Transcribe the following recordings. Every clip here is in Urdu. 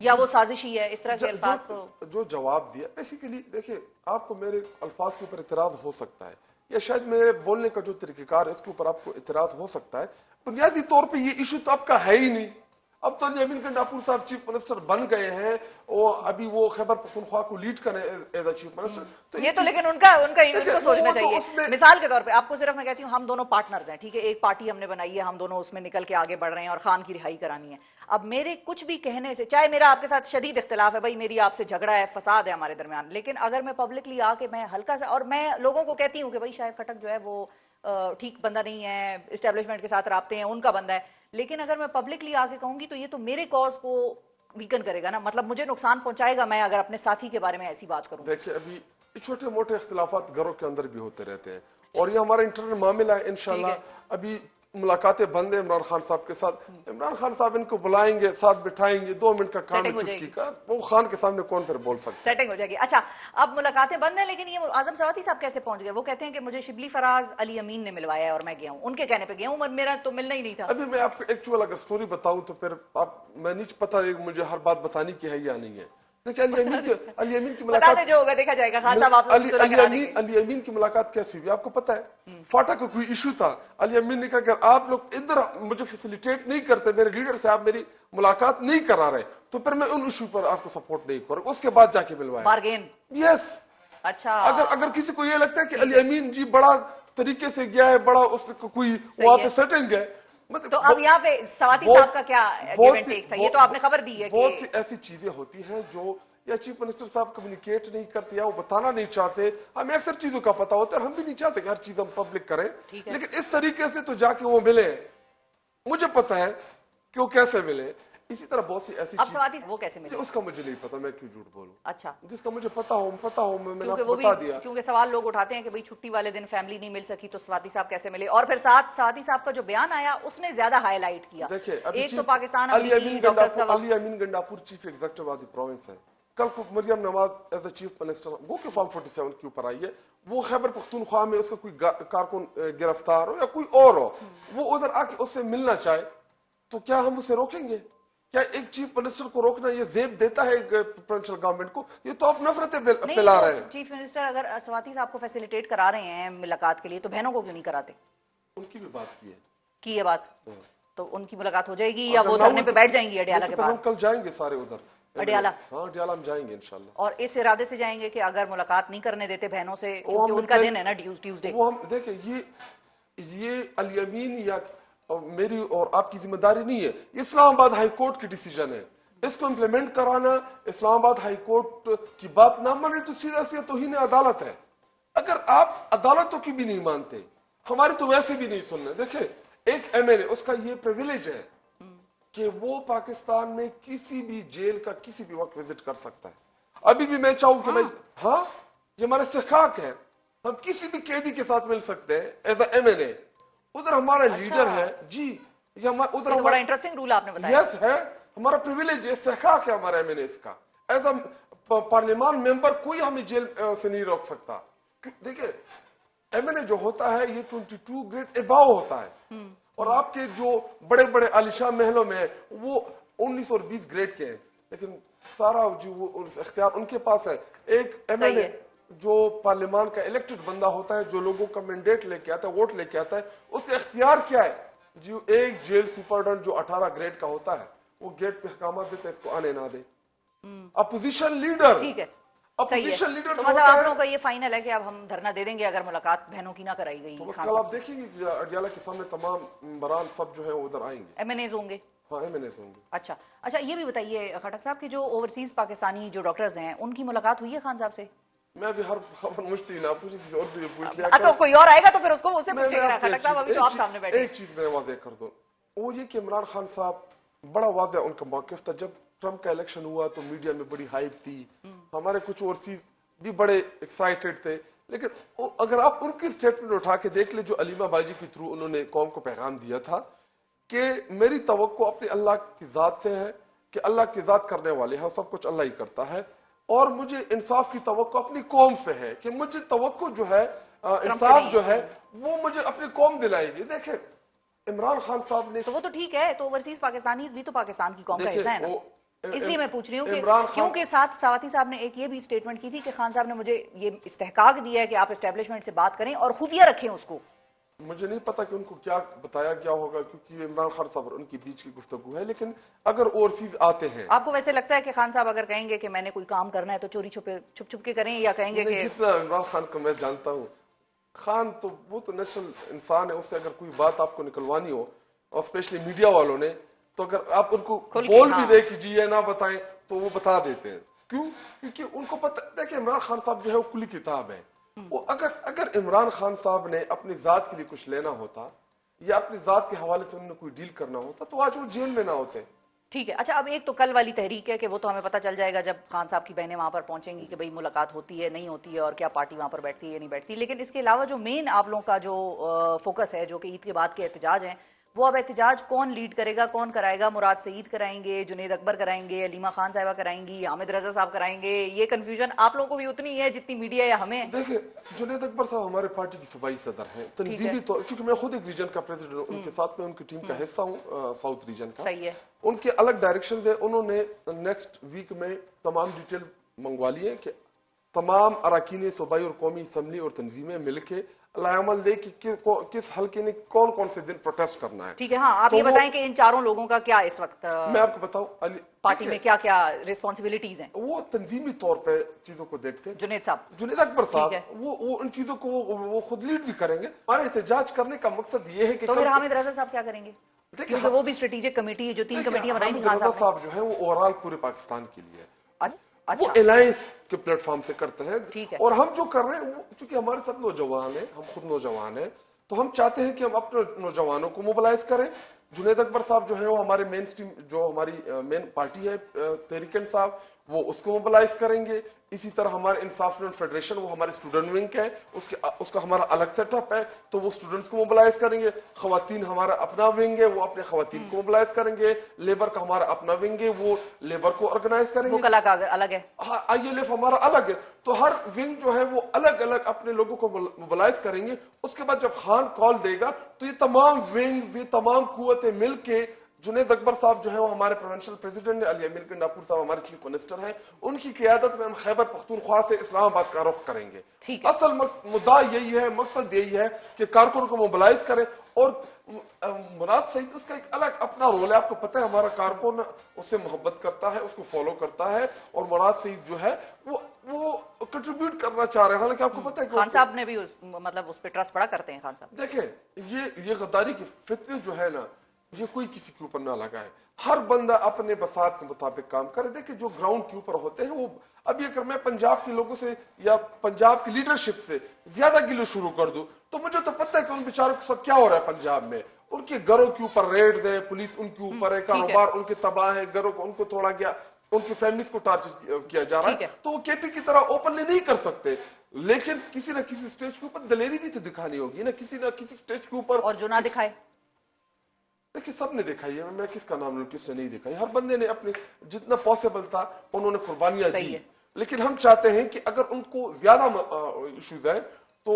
یا وہ سازشی ہے، اس طرح کے الفاظ تو جو جواب دیا بیسیکلی دیکھیں آپ کو میرے الفاظ کے اوپر اعتراض ہو سکتا ہے یا شاید میرے بولنے کا جو طریقہ کار ہے اس کے اوپر آپ کو اعتراض ہو سکتا ہے. بنیادی طور پہ یہ ایشو تو آپ کا ہے ہی نہیں. اب تو علی امین گنڈاپور صاحب چیف منسٹر بن گئے ہیں اور ابھی وہ خیبر پختونخوا کو لیڈ کریں ایز اے چیف منسٹر. یہ تو لیکن ان کو سوچنا چاہیے. مثال کے طور پہ آپ کو صرف میں کہتی ہوں ہم دونوں پارٹنرز ہیں، ٹھیک ہے، ایک پارٹی ہم نے بنائی ہے، ہم دونوں اس میں نکل کے آگے بڑھ رہے ہیں اور خان کی رہائی کرانی ہے. اب میرے کچھ بھی کہنے سے، چاہے میرا آپ کے ساتھ شدید اختلاف ہے، بھائی میری آپ سے جھگڑا ہے، فساد ہے ہمارے درمیان، لیکن اگر میں پبلکلی آ کے میں ہلکا سا، اور میں لوگوں کو کہتی ہوں کہ بھائی شاہد خٹک جو ہے وہ ٹھیک بندہ نہیں ہے، اسٹیبلشمنٹ کے ساتھ رابطے ہیں ان کا بندہ ہے، لیکن اگر میں پبلکلی آ کے کہوں گی تو یہ تو میرے کاز کو ویکن کرے گا نا، مطلب مجھے نقصان پہنچائے گا میں اگر اپنے ساتھی کے بارے میں ایسی بات کروں. دیکھیں ابھی چھوٹے موٹے اختلافات گھروں کے اندر بھی ہوتے رہتے ہیں اور یہ ہمارا انٹرنل معاملہ ہے. انشاءاللہ ابھی ملاقاتیں بند ہیں عمران خان صاحب کے ساتھ. عمران خان صاحب ان کو بلائیں گے، ساتھ بٹھائیں گے، 2 منٹ کا کام ہے چٹکی کا، وہ خان کے سامنے کون پھر بول سکتا ہے. سیٹنگ ہو جائے گی. اچھا اب ملاقاتیں بند ہیں، لیکن یہ اعظم سواتی صاحب کیسے پہنچ گئے؟ وہ کہتے ہیں کہ مجھے شبلی فراز علی امین نے ملوایا ہے اور میں گیا ہوں، ان کے کہنے پہ گیا ہوں، میرا تو ملنا ہی نہیں تھا. ابھی میں آپ کو ایکچوئل اگر سٹوری بتاؤں تو پھر میں نہیں پتا مجھے ہر بات بتانی کی ہے یا نہیں ہے. دیکھیں علی امین کی ملاقات جو ہوگا دیکھا جائے گا. خان صاحب آپ علی امین کی ملاقات کیسی ہوئی آپ کو پتا ہے؟ فاٹا کا کوئی ایشو تھا، علی امین نے کہا کہ آپ لوگ ادھر مجھے فیسیلیٹیٹ نہیں کرتے، میرے لیڈر سے آپ میری ملاقات نہیں کرا رہے، تو پھر میں ان ایشو پر آپ کو سپورٹ نہیں کروں. اس کے بعد جا کے ملوایا بارگین. یس. اچھا اگر کسی کو یہ لگتا ہے کہ علی امین جی بڑا طریقے سے گیا ہے، بڑا اس کو کوئی وہاں پہ سیٹنگ ہے، تو اب یہاں پہ سواتی صاحب کا کیا گیو اینڈ ٹیک تھا؟ یہ تو آپ نے خبر دی ہے کہ بہت سی ایسی چیزیں ہوتی ہیں جو یا چیف منسٹر صاحب کمیونیکیٹ نہیں کرتے یا وہ بتانا نہیں چاہتے. ہمیں اکثر چیزوں کا پتا ہوتا ہے، ہم بھی نہیں چاہتے کہ ہر چیز ہم پبلک کریں، لیکن اس طریقے سے تو جا کے وہ ملے، مجھے پتا ہے کہ وہ کیسے ملے. اسی طرح بہت سی ایسی چیز وہ کیسے ملے اس کا مجھے نہیں پتا، میں کیوں جھوٹ بولوں. اچھا جس کا مجھے پتا ہو میں نے آپ کو بتا دیا. کیونکہ سوال لوگ اٹھاتے ہیں کہ بھئی چھٹی والے دن فیملی نہیں مل سکی تو سواتی صاحب کیسے ملے، اور پھر ساتھ سواتی صاحب کا جو بیان آیا اس نے زیادہ ہائی لائٹ کیا. ایک تو Pakistan Ali Amin Gandapur chief executive of the province ہے. کل کو Maryam Nawaz as a chief minister وہ کہ فارم 47 کے اوپر آئی ہے، وہ خیبر پختونخوا میں اس کا کوئی کارکن گرفتار ہو یا کوئی اور ہو، وہ ادھر آ کے اس سے ملنا چاہے تو کیا ہم اسے روکیں گے؟ کیا ایک چیف منسٹر کو روکنا یہ زیب دیتا ہے پروونشل گورنمنٹ کو؟ یہ تو آپ نفرتیں پلا رہے ہیں. چیف منسٹر اگر سواتی صاحب کو فیسیلیٹیٹ کرا رہے ہیں ملاقات کے لیے تو بہنوں کو کیوں نہیں کراتے؟ ان کی بھی بات کی ہے بات، تو ان کی ملاقات ہو جائے گی یا وہ دھرنے پہ بیٹھ جائیں گی اڈیالہ کے بعد؟ ہم کل جائیں گے سارے ادھر اڈیالہ. ہاں اڈیالہ ہم جائیں گے انشاءاللہ. اور اس ارادے سے جائیں گے کہ اگر ملاقات نہیں کرنے دیتے بہنوں سے، کیونکہ ان کا دن ہے نا ٹیوزڈے. وہ ہم دیکھیں یہ علی امین یا میری اور آپ کی ذمہ داری نہیں ہے، یہ اسلام آباد ہائی کورٹ کی ڈیسیجن ہے. اس کو امپلیمنٹ کرانا اسلام آباد ہائی کورٹ کی بات نہ مانے تو سیدھا سیدھا توہین عدالت ہے. اگر آپ عدالتوں کی بھی نہیں مانتے، ہماری تو ویسے بھی نہیں سننا. دیکھیں ایک ایم ایل اے اس کا یہ پریویلیج ہے کہ وہ پاکستان میں کسی بھی جیل کا کسی بھی وقت وزٹ کر سکتا ہے. ابھی بھی میں چاہوں کہ ہاں یہ ہمارا استحقاق ہے، ہم کسی بھی قیدی کے ساتھ مل سکتے ہیں as a M L A. ادھر ہمارا لیڈر ہے جی، یہ ادھر بڑا انٹرسٹنگ رول آپ نے بتایا. یس ہے، ہمارا پریویلیج ہے، استحقاق ہے ہمارا ایم ایل اے کا. ایز اے پارلیمان ممبر کوئی ہمیں جیل سے نہیں روک سکتا. دیکھیں ایم ایل اے جو ہوتا ہے یہ 22 گریڈ اباؤ ہوتا ہے، اور آپ کے جو بڑے بڑے عالیشان محلوں میں وہ 19 اور 20 گریڈ کے ہیں، لیکن سارا جو وہ اختیار ان کے پاس ہے. ایک ایم ایل اے جو پارلیمان کا الیکٹڈ بندہ ہوتا ہے، جو لوگوں کا مینڈیٹ لے کے آتا ہے، ووٹ لے کے آتا ہے، اس کا اختیار کیا ہے؟ جو ایک جیل سپرڈنٹ جو 18 گریڈ کا ہوتا ہے وہ گیٹ پہ احکامات دیتا ہے اس کو آنے نہ دے. اپوزیشن لیڈر، ٹھیک ہے، اپوزیشن لیڈر تو مطلب آپ لوگوں کا یہ فائنل ہے کہ اب ہم دھرنا دے دیں گے اگر ملاقات بہنوں کی نہ کرائی گئی. کل آپ دیکھیں گے کہ اڈیالہ کے سامنے تمام ممبران سب جو ہے وہ ادھر آئیں گے، ایم این ایز ہوں گے. ہاں ایم این ایز ہوں گے. اچھا یہ بھی بتائیے خٹک صاحب کہ جو اوورسیز پاکستانی جو ڈاکٹرز ہیں ان کی ملاقات ہوئی ہے خان صاحب سے؟ میں ابھی ہر خبر مجھتی نہ پوچھی، کسی اور سے پوچھ لیا. تو کوئی اور آئے گا تو پھر اس کو اسے پوچھیں گے. خٹک صاحب ابھی تو آپ سامنے بیٹھے. ایک چیز میں واضح کر دوں، وہ یہ کہ عمران خان صاحب بڑا واضح ان کا موقف تھا. جب ٹرمپ کا الیکشن ہوا تو میڈیا میں بڑی ہائپ تھی، ہمارے کچھ اوورسیز بھی بڑے ایکسائٹڈ تھے، لیکن اگر آپ ان کی سٹیٹمنٹ اٹھا کے دیکھ لیں جو علیمہ باجی کے تھرو انہوں نے قوم کو پیغام دیا تھا کہ میری توقع اپنے اللہ کی ذات سے ہے، کہ اللہ کی ذات کرنے والے ہیں، سب کچھ اللہ ہی کرتا ہے، اور مجھے انصاف کی توقع اپنی قوم سے ہے، کہ مجھے توقع جو ہے انصاف جو ہے وہ مجھے اپنی قوم دلائے گی. دیکھیں عمران خان صاحب نے تو وہ تو ٹھیک ہے، تو اوورسیز پاکستانی بھی تو پاکستان کی قوم کا حصہ ہے نا. اس لیے میں پوچھ رہی ہوں کہ عمران خان کیونکہ ساتھ ساواتی صاحب نے ایک یہ بھی اسٹیٹمنٹ کی تھی کہ خان صاحب نے مجھے یہ استحقاق دیا ہے کہ آپ اسٹیبلشمنٹ سے بات کریں اور خفیہ رکھیں اس کو. مجھے نہیں پتا کہ ان کو کیا بتایا گیا ہوگا کیونکہ عمران خان صاحب اور ان کے بیچ کی گفتگو ہے، لیکن اگر اوورسیز آتے ہیں. آپ کو ویسے لگتا ہے کہ خان صاحب اگر کہیں گے کہ میں نے کوئی کام کرنا ہے تو چوری چھپ کے کریں، یا کہیں گے کہ جتنا عمران خان کو میں جانتا ہوں، خان تو وہ تو نیچرل انسان ہے، اس سے اگر کوئی بات آپ کو نکلوانی ہو اور اسپیشلی میڈیا والوں نے، تو اگر آپ ان کو بول بھی دے کہ جی یہ نہ بتائیں تو وہ بتا دیتے ہیں. کیوں؟ کیونکہ ان کو پتہ دیکھیں عمران خان صاحب جو ہے وہ کھلی کتاب ہے. وہ اگر عمران خان صاحب نے اپنی ذات کے لیے کچھ لینا ہوتا یا اپنی ذات کے حوالے سے انہوں نے کوئی ڈیل کرنا ہوتا تو آج وہ جیل میں نہ ہوتے. ٹھیک ہے. اچھا اب ایک تو کل والی تحریک ہے کہ وہ تو ہمیں پتہ چل جائے گا جب خان صاحب کی بہنیں وہاں پر پہنچیں گی کہ بھئی ملاقات ہوتی ہے نہیں ہوتی ہے اور کیا پارٹی وہاں پر بیٹھتی ہے یا نہیں بیٹھتی. لیکن اس کے علاوہ جو مین آپ لوگوں کا جو فوکس ہے جو کہ عید کے بعد کے احتجاج ہیں، وہ اب احتجاج کون لیڈ کرے گا، کون کرائے گا؟ مراد سعید کرائیں گے، جنید اکبر کرائیں گے، علیمہ خان صاحبہ کرائیں گی، حامد رضا صاحب کرائیں گے؟ یہ کنفیوژن آپ لوگوں کو بھی اتنی ہے جتنی میڈیا یا ہمیں؟ دیکھیں جنید اکبر صاحب ہمارے پارٹی کی صوبائی صدر ہیں، تنظیمی طور چونکہ میں خود ایک ریجن کا پریزیڈنٹ ہوں، ان کے ساتھ میں ان کی ٹیم کا حصہ ہوں ساؤتھ ریجن کا. صحیح ہے. ان کے الگ ڈائریکشنز ہیں. انہوں نے نیکسٹ ویک میں تمام ڈیٹیلز منگوا لی ہیں کہ تمام اراکین صوبائی اور قومی اسمبلی اور تنظیمیں مل کے عمل دے کہ کس حلقے نے کون کون سے دن پروٹیسٹ کرنا ہے. ٹھیک ہے. ہاں آپ یہ بتائیں کہ ان چاروں لوگوں کا کیا اس وقت میں آپ کو بتاؤں پارٹی میں کیا کیا ریسپانسبلٹیز ہیں؟ وہ تنظیمی طور پہ چیزوں کو دیکھتے ہیں. جنید اکبر صاحب وہ ان چیزوں کو وہ خود لیڈ بھی کریں گے. ہمارے احتجاج کرنے کا مقصد یہ ہے کہ تو پھر حامد رضا صاحب کیا کریں گے؟ کیونکہ وہ بھی اسٹریٹجک کمیٹی ہے جو 3 کمیٹیاں بنائی تھیں. حامد رضا صاحب جو ہے وہ اوورال پورے پاکستان کے لیے وہ الائنس کے پلیٹ فارم سے کرتے ہیں. اور ہم جو کر رہے ہیں وہ چونکہ ہمارے ساتھ نوجوان ہیں، ہم خود نوجوان ہیں، تو ہم چاہتے ہیں کہ ہم اپنے نوجوانوں کو موبلائز کریں. جنید اکبر صاحب جو ہے وہ ہمارے مین سٹریم جو ہماری مین پارٹی ہے تحریک انصاف، وہ اس کو موبلائز کریں گے. اسی طرح ہمارے انصاف اسٹوڈنٹ فیڈریشن وہ ہمارے اسٹوڈنٹ ونگ ہے، اس کا ہمارا الگ سیٹ اپ ہے، تو وہ اسٹوڈنٹس کو موبلائز کریں گے. خواتین ہمارا اپنا ونگ ہے، وہ اپنے خواتین کو موبلائز کریں گے. لیبر کا ہمارا اپنا ونگ ہے، وہ لیبر کو آرگنائز کریں گے. وہ کلا کا الگ ہے. ہاں آئی ایل ایف ہمارا الگ ہے. تو ہر ونگ جو ہے وہ الگ الگ اپنے لوگوں کو موبلائز کریں گے. اس کے بعد جب خان کال دے گا تو یہ تمام ونگز، یہ تمام قوتیں مل کے جنید اکبر صاحب جو ہے وہ ہمارے پروونشل پریزیڈنٹ ہیں، علی امیر کنڈاپور صاحب ہمارے چیف منسٹر ہیں، ان کی قیادت میں ہم خیبر پختونخوا سے اسلام آباد کا رخ کریں گے. اصل مدعا یہی ہے، مقصد یہی ہے کہ کارکنوں کو موبلائز کریں. اور مراد سعید اس کا ایک الگ اپنا رول ہے. آپ کو پتہ ہے ہمارا کارکن اس سے محبت کرتا ہے، اس کو فالو کرتا ہے، اور مراد سعید جو ہے وہ کنٹریبیوٹ کرنا چاہ رہے ہیں. حالانکہ آپ کو پتہ ہے کہ خان صاحب نے بھی مطلب اس پہ ٹرسٹ بڑا کرتے ہیں. خان صاحب دیکھیں یہ غداری کی فتوی جو ہے نا، یہ کوئی کسی کے اوپر نہ لگا ہے. ہر بندہ اپنے بساط کے مطابق کام کرے. دیکھیں جو گراؤنڈ کے اوپر ہوتے ہیں وہ اب یہ اگر میں پنجاب کے لوگوں سے یا پنجاب کی لیڈرشپ سے زیادہ گلے شروع کر دوں تو مجھے تو پتہ ہے کہ ان بیچاروں کے ساتھ کیا ہو رہا ہے پنجاب میں. ان کے گھروں کے اوپر ریڈز ہیں، پولیس ان کے اوپر ہے، کاروبار ان کے تباہ ہے، گھروں کو ان کو توڑا گیا، ان کی فیملیز کو ٹارچر کیا جا رہا ہے. تو وہ کے پی کی طرح اوپنلی نہیں کر سکتے، لیکن کسی نہ کسی سٹیج کے اوپر دلیری بھی تو دکھانی ہوگی نا، کسی نہ کسی سٹیج کے اوپر. اور جو نہ دکھائے، دیکھیں سب نے دکھائی ہے. میں کس کا نام لوں، کس نے نہیں دکھائی. ہر بندے نے اپنے جتنا پاسبل تھا انہوں نے قربانیاں دی. لیکن ہم چاہتے ہیں کہ اگر ان کو زیادہ ایشوز ہیں تو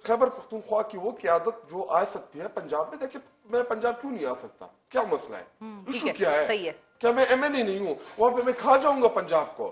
خیبر پختونخوا کی وہ قیادت جو آ سکتی ہے پنجاب میں. دیکھیں میں پنجاب کیوں نہیں آ سکتا؟ کیا مسئلہ ہے؟ ایشو کیا ہے؟ کیا میں ایم این اے نہیں ہوں؟ وہاں پہ میں کھا جاؤں گا پنجاب کو؟